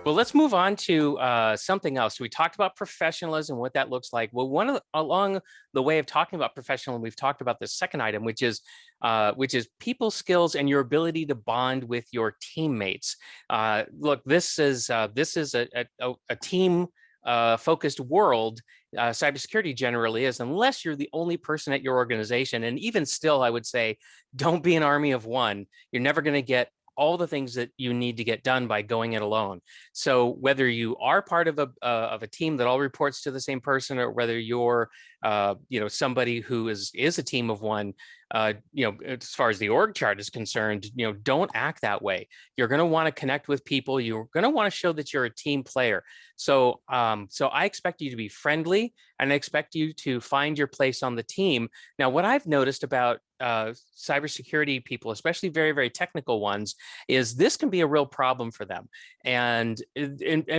Well, let's move on to something else. We talked about professionalism, what that looks like. Well, along the way of talking about professionalism, we've talked about the second item, which is people skills and your ability to bond with your teammates. Look, this is a team focused world. Cybersecurity generally is, unless you're the only person at your organization. And even still, I would say, don't be an army of one. You're never going to get all the things that you need to get done by going it alone. So whether you are part of a team that all reports to the same person, or whether you're somebody who is a team of one, as far as the org chart is concerned, don't act that way. You're going to want to connect with people. You're going to want to show that you're a team player. So I expect you to be friendly, and I expect you to find your place on the team. Now, what I've noticed about cybersecurity people, especially very, very technical ones, is this can be a real problem for them, and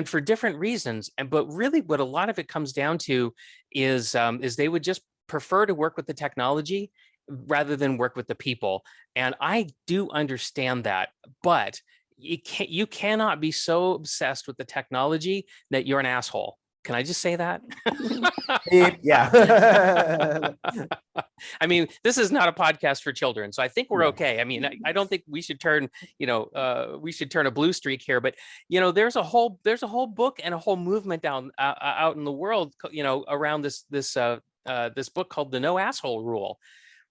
for different reasons. But really, what a lot of it comes down to is they would just prefer to work with the technology rather than work with the people. And I do understand that, but you cannot be so obsessed with the technology that you're an asshole. Can I just say that? Yeah. I mean, this is not a podcast for children, so I think we're okay. I mean, I don't think we should turn a blue streak here, but there's a whole book and a whole movement out in the world, around this book called the No Asshole Rule.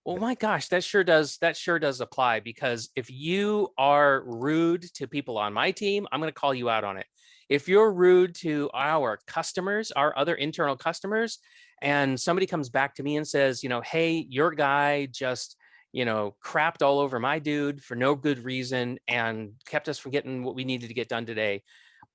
Well, my gosh, that sure does apply, because if you are rude to people on my team, I'm going to call you out on it. If you're rude to our customers, our other internal customers, and somebody comes back to me and says, hey, your guy just, crapped all over my dude for no good reason and kept us from getting what we needed to get done today,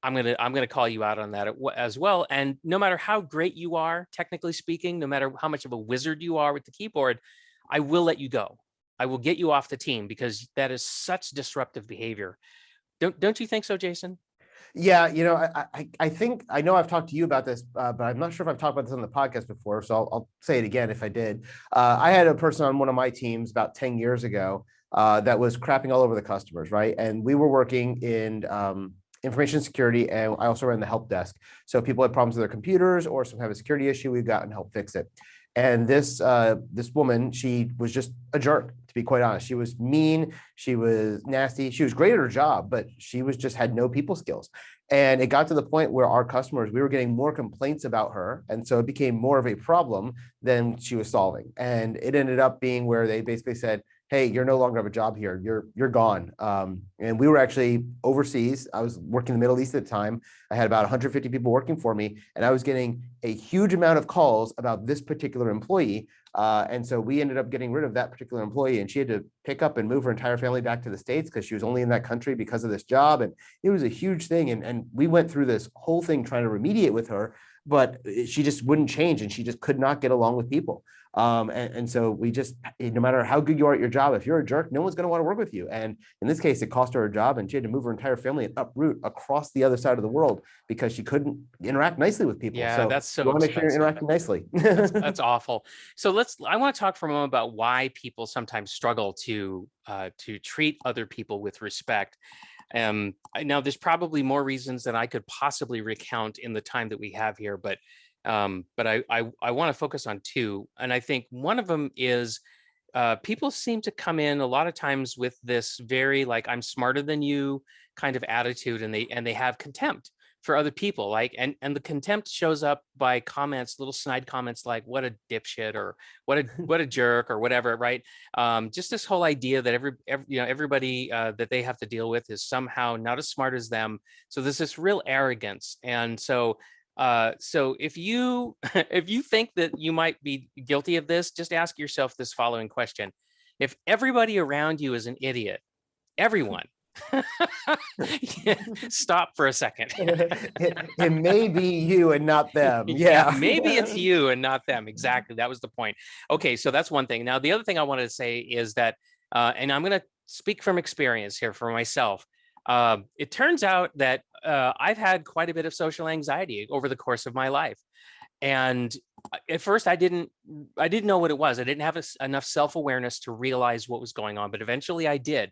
I'm gonna call you out on that as well. And no matter how great you are, technically speaking, no matter how much of a wizard you are with the keyboard, I will let you go. I will get you off the team, because that is such disruptive behavior. Don't you think so, Jason? Yeah, I think I know I've talked to you about this, but I'm not sure if I've talked about this on the podcast before, so I'll say it again if I did. I had a person on one of my teams about 10 years ago that was crapping all over the customers, right? And we were working in information security, and I also ran the help desk. So if people had problems with their computers or some kind of security issue, we'd go out and help fix it. And this woman, she was just a jerk, to be quite honest. She was mean, she was nasty, she was great at her job, but she was just had no people skills. And it got to the point where our customers, we were getting more complaints about her. And so it became more of a problem than she was solving. And it ended up being where they basically said, hey, you're no longer have a job here. You're gone. And we were actually overseas. I was working in the Middle East at the time. I had about 150 people working for me, and I was getting a huge amount of calls about this particular employee. And so we ended up getting rid of that particular employee, and she had to pick up and move her entire family back to the States because she was only in that country because of this job. And it was a huge thing. And we went through this whole thing trying to remediate with her, but she just wouldn't change, and she just could not get along with people. And so we just, no matter how good you are at your job, if you're a jerk, no one's going to want to work with you. And in this case, it cost her a job, and she had to move her entire family and uproot across the other side of the world because she couldn't interact nicely with people. Yeah, that's so you want to make sure you're interacting nicely. That's awful. So I want to talk for a moment about why people sometimes struggle to treat other people with respect. Now, there's probably more reasons than I could possibly recount in the time that we have here, but I want to focus on two. And I think one of them is people seem to come in a lot of times with this very like, I'm smarter than you kind of attitude, and they have contempt for other people, like, and the contempt shows up by comments, little snide comments like "what a dipshit" or "what a jerk" or whatever, right? Just this whole idea that everybody that they have to deal with is somehow not as smart as them. So there's this real arrogance, and so if you if you think that you might be guilty of this, just ask yourself this following question: if everybody around you is an idiot, everyone. Stop for a second. It may be you and not them. Yeah. Maybe it's you and not them. Exactly. That was the point. Okay, so that's one thing. Now, the other thing I wanted to say is that, and I'm going to speak from experience here for myself. It turns out that I've had quite a bit of social anxiety over the course of my life. And at first I didn't know what it was. I didn't have enough self-awareness to realize what was going on, but eventually I did.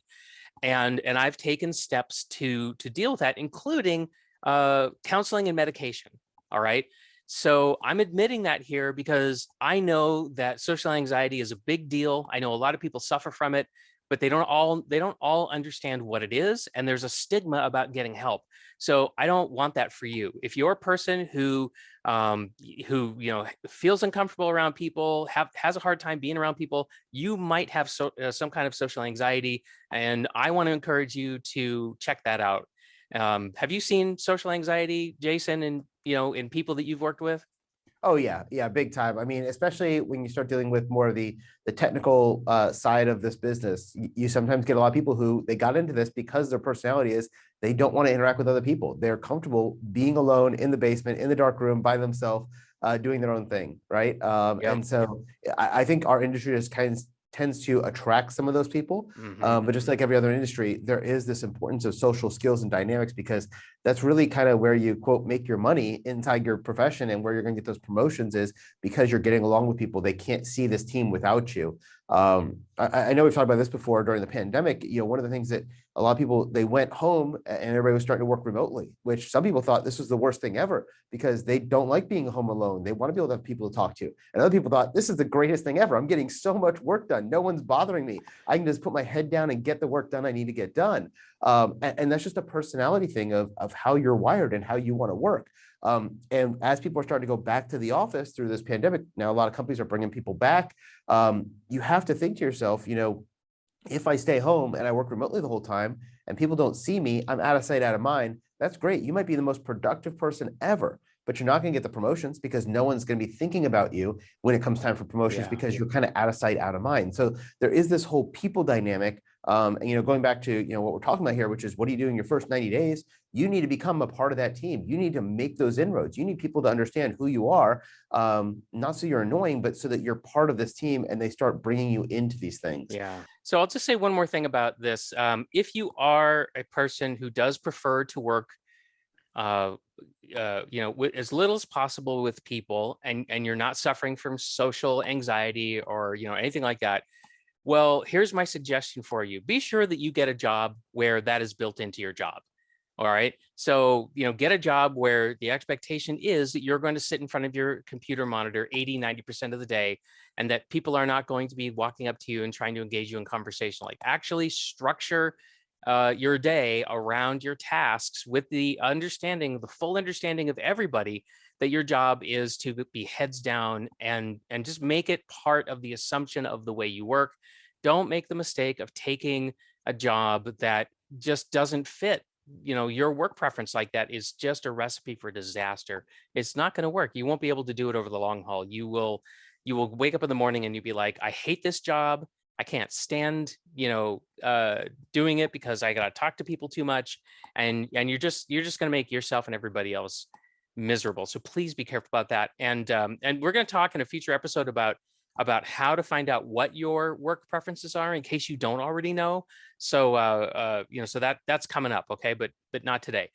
And I've taken steps to deal with that, including counseling and medication. All right. So I'm admitting that here because I know that social anxiety is a big deal. I know a lot of people suffer from it, but they don't all understand what it is, and there's a stigma about getting help. So I don't want that for you. If you're a person who feels uncomfortable around people, has a hard time being around people, you might have some kind of social anxiety, and I want to encourage you to check that out. Have you seen social anxiety, Jason, in people that you've worked with? Oh yeah, yeah, big time. I mean, especially when you start dealing with more of the technical side of this business, you sometimes get a lot of people who they got into this because their personality is they don't want to interact with other people. They're comfortable being alone in the basement, in the dark room by themselves, doing their own thing, right? Yep. And so I think our industry just kind of tends to attract some of those people. Hmm. But just like every other industry, there is this importance of social skills and dynamics because that's really kind of where you quote make your money inside your profession and where you're going to get those promotions is because you're getting along with people. They can't see this team without you. I know we've talked about this before during the pandemic. One of the things that a lot of people they went home and everybody was starting to work remotely, which some people thought this was the worst thing ever because they don't like being home alone. They want to be able to have people to talk to. And other people thought this is the greatest thing ever. I'm getting so much work done. No one's bothering me. I can just put my head down and get the work done I need to get done. And that's just a personality thing of how you're wired and how you want to work. And as people are starting to go back to the office through this pandemic, now a lot of companies are bringing people back. You have to think to yourself, if I stay home and I work remotely the whole time and people don't see me, I'm out of sight, out of mind. That's great. You might be the most productive person ever, but you're not going to get the promotions because no one's going to be thinking about you when it comes time for promotions Yeah. because you're kind of out of sight, out of mind. So there is this whole people dynamic. And going back to what we're talking about here, which is what do you do in your first 90 days? You need to become a part of that team. You need to make those inroads. You need people to understand who you are, not so you're annoying, but so that you're part of this team and they start bringing you into these things. Yeah. So I'll just say one more thing about this. If you are a person who does prefer to work, uh, with as little as possible with people, and you're not suffering from social anxiety or anything like that, well, here's my suggestion for you. Be sure that you get a job where that is built into your job. All right. So, get a job where the expectation is that you're going to sit in front of your computer monitor 80, 90% of the day, and that people are not going to be walking up to you and trying to engage you in conversation. Like, actually structure your day around your tasks with the full understanding of everybody that your job is to be heads down, and just make it part of the assumption of the way you work. Don't make the mistake of taking a job that just doesn't fit. Your work preference like that is just a recipe for disaster. It's not going to work. You won't be able to do it over the long haul. You will wake up in the morning and you'll be like, I hate this job. I can't stand, doing it because I got to talk to people too much. And you're just going to make yourself and everybody else miserable. So please be careful about that. And we're going to talk in a future episode about how to find out what your work preferences are in case you don't already know. So so that's coming up. Okay. But not today.